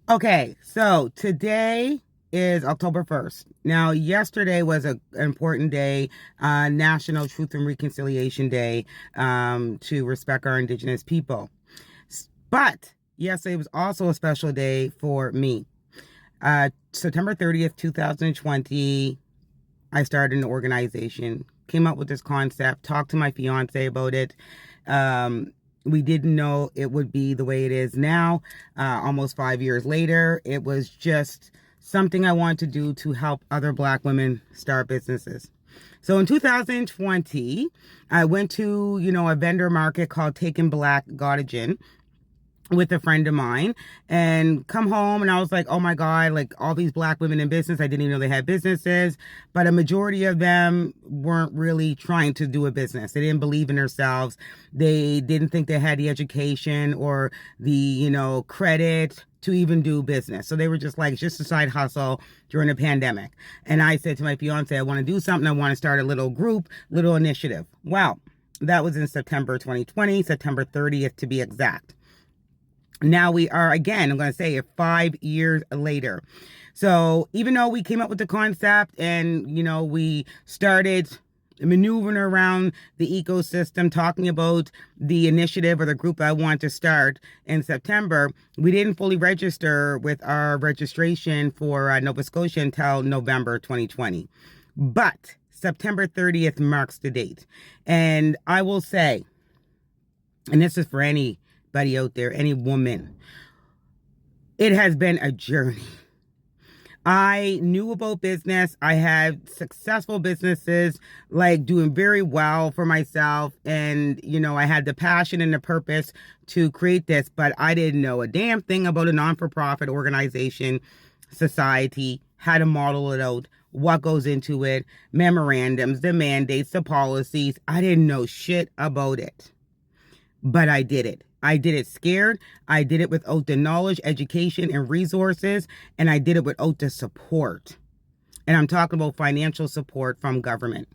Okay, so today is October 1st. Now, yesterday was an important day, National Truth and Reconciliation Day, to respect our Indigenous people. But yesterday was also a special day for me. September 30th, 2020, I started an organization, came up with this concept, talked to my fiance about it. Um, we didn't know it would be the way it is now, almost 5 years later. It was just something I wanted to do to help other Black women start businesses. So in 2020, I went to, a vendor market called Taken Black Gottagen with a friend of mine and come home, and I was like, oh my God, like all these Black women in business, I didn't even know they had businesses, but a majority of them weren't really trying to do a business. They didn't believe in themselves. They didn't think they had the education or the, credit to even do business. So they were just like, it's just a side hustle during the pandemic. And I said to my fiance, I want to do something. I want to start a little group, little initiative. Wow. That was in September 2020, September 30th to be exact. Now we are, again, I'm going to say it, 5 years later. So even though we came up with the concept and, we started maneuvering around the ecosystem, talking about the initiative or the group I want to start in September, we didn't fully register with our registration for Nova Scotia until November 2020. But September 30th marks the date. And I will say, and this is for anybody out there, any woman, it has been a journey. I knew about business. I had successful businesses, like doing very well for myself. And, I had the passion and the purpose to create this, but I didn't know a damn thing about a non-for-profit organization, society, how to model it out, what goes into it, memorandums, the mandates, the policies. I didn't know shit about it, but I did it. I did it scared. I did it without the knowledge, education, and resources. And I did it without the support. And I'm talking about financial support from government.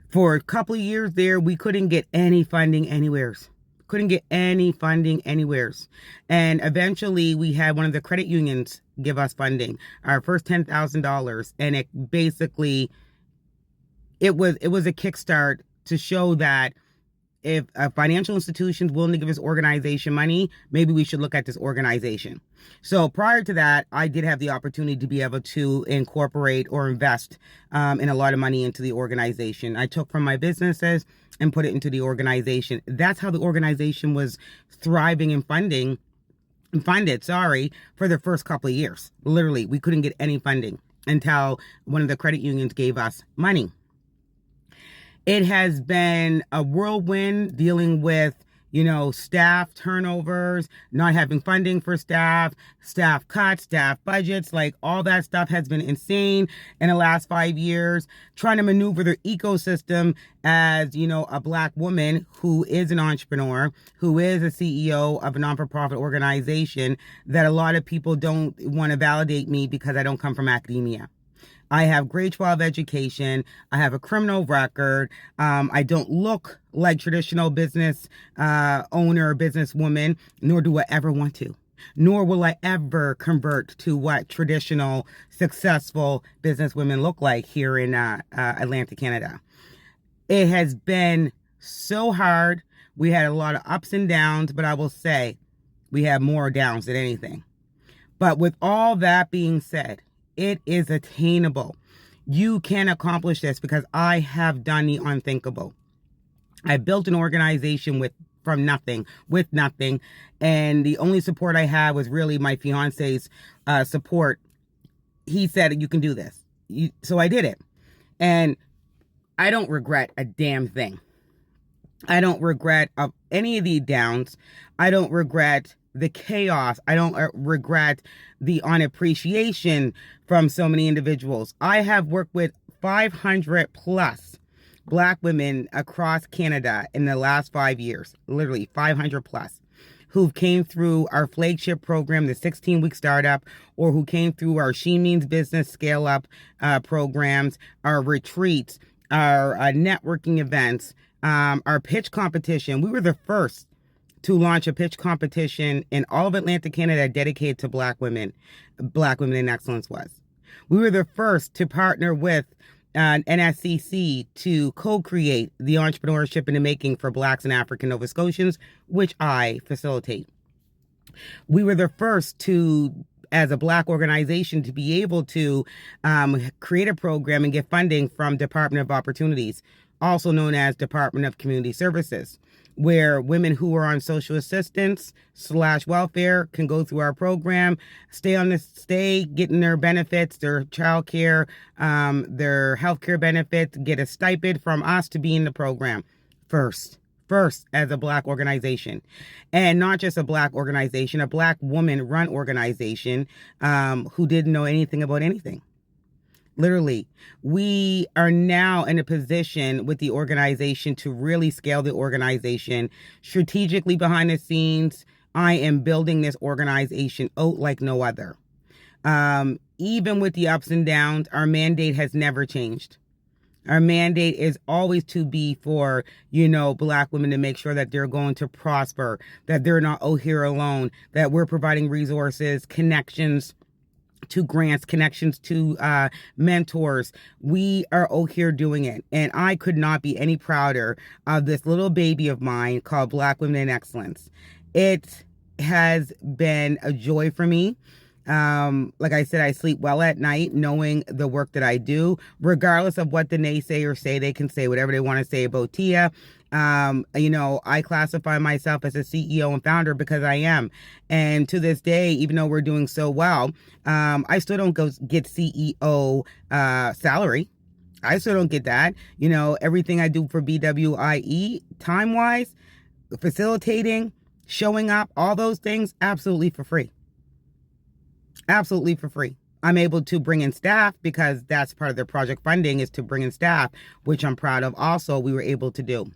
For a couple of years there, we couldn't get any funding anywheres. Couldn't get any funding anywheres. And eventually we had one of the credit unions give us funding, our first $10,000. And it basically, it was a kickstart to show that if a financial institution is willing to give this organization money, maybe we should look at this organization. So prior to that, I did have the opportunity to be able to incorporate or invest in a lot of money into the organization. I took from my businesses and put it into the organization. That's how the organization was thriving and funded, for the first couple of years. Literally, we couldn't get any funding until one of the credit unions gave us money. It has been a whirlwind dealing with, staff turnovers, not having funding for staff cuts, staff budgets, like all that stuff has been insane in the last 5 years. Trying to maneuver the ecosystem as, a Black woman who is an entrepreneur, who is a CEO of a non-for-profit organization, that a lot of people don't want to validate me because I don't come from academia. I have grade 12 education. I have a criminal record. I don't look like traditional business owner or businesswoman, nor do I ever want to. Nor will I ever convert to what traditional, successful businesswomen look like here in Atlantic Canada. It has been so hard. We had a lot of ups and downs, but I will say we have more downs than anything. But with all that being said, it is attainable. You can accomplish this because I have done the unthinkable. I built an organization with nothing, and the only support I had was really my fiance's support. He said, you can do this. So I did it. And I don't regret a damn thing. I don't regret any of the downs. I don't regret the chaos. I don't regret the unappreciation from so many individuals. I have worked with 500 plus Black women across Canada in the last 5 years, literally 500 plus, who came through our flagship program, the 16-week startup, or who came through our She Means Business Scale Up programs, our retreats, our networking events, our pitch competition. We were the first to launch a pitch competition in all of Atlantic Canada dedicated to Black women in excellence was. We were the first to partner with NSCC to co-create the Entrepreneurship in the Making for Blacks and African Nova Scotians, which I facilitate. We were the first to, as a Black organization, to be able to create a program and get funding from Department of Opportunities, also known as Department of Community Services, where women who are on social assistance / welfare can go through our program, stay getting their benefits, their child care, their health care benefits, get a stipend from us to be in the program first as a Black organization. And not just a Black organization, a Black woman run organization who didn't know anything about anything. Literally, we are now in a position with the organization to really scale the organization strategically behind the scenes. I am building this organization out like no other. Even with the ups and downs, our mandate has never changed. Our mandate is always to be for, Black women, to make sure that they're going to prosper, that they're not out here alone, that we're providing resources, connections to grants, connections to mentors. We are out here doing it. And I could not be any prouder of this little baby of mine called Black Women in Excellence. It has been a joy for me. Like I said, I sleep well at night knowing the work that I do, regardless of what the naysayers say. They can say whatever they want to say about Tia. I classify myself as a CEO and founder because I am. And to this day, even though we're doing so well, I still don't get CEO salary. I still don't get that. Everything I do for BWIE, time-wise, facilitating, showing up, all those things, absolutely for free. Absolutely for free. I'm able to bring in staff because that's part of their project funding, is to bring in staff, which I'm proud of also we were able to do.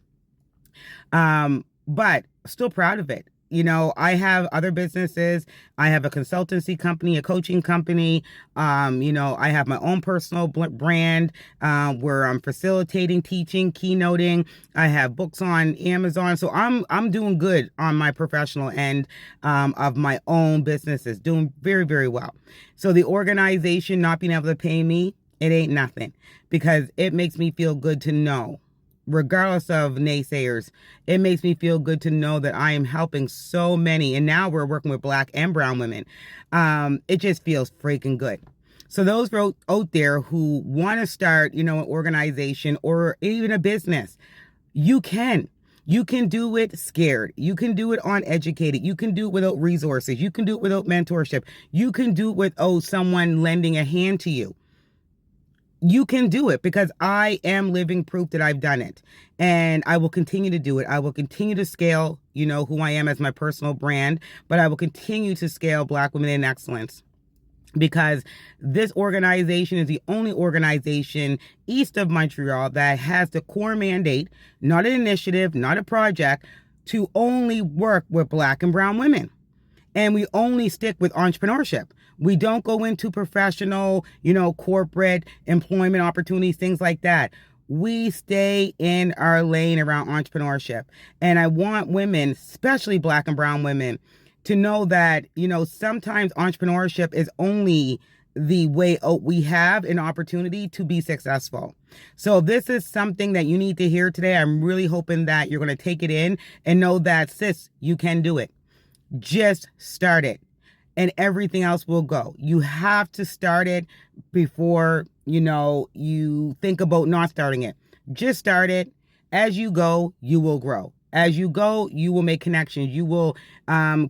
But still proud of it. I have other businesses. I have a consultancy company, a coaching company. I have my own personal brand where I'm facilitating, teaching, keynoting. I have books on Amazon. So I'm doing good on my professional end of my own businesses, doing very, very well. So the organization not being able to pay me, it ain't nothing, because it makes me feel good to know. Regardless of naysayers, it makes me feel good to know that I am helping so many. And now we're working with Black and brown women. It just feels freaking good. So those out there who want to start, an organization or even a business, you can. You can do it scared. You can do it uneducated. You can do it without resources. You can do it without mentorship. You can do it without someone lending a hand to you. You can do it, because I am living proof that I've done it, and I will continue to do it. I will continue to scale, who I am as my personal brand, but I will continue to scale Black Women in Excellence, because this organization is the only organization east of Montreal that has the core mandate, not an initiative, not a project, to only work with Black and brown women. And we only stick with entrepreneurship. We don't go into professional, corporate employment opportunities, things like that. We stay in our lane around entrepreneurship. And I want women, especially Black and brown women, to know that, sometimes entrepreneurship is only the way out. We have an opportunity to be successful. So this is something that you need to hear today. I'm really hoping that you're going to take it in and know that, sis, you can do it. Just start it, and everything else will go. You have to start it before, you think about not starting it. Just start it. As you go, you will grow. As you go, you will make connections. You will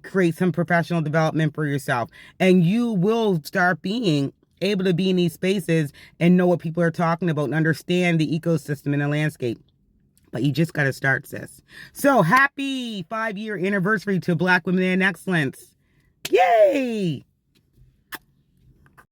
create some professional development for yourself, and you will start being able to be in these spaces and know what people are talking about and understand the ecosystem and the landscape. But you just got to start, sis. So happy 5-year anniversary to Black Women in Excellence. Yay!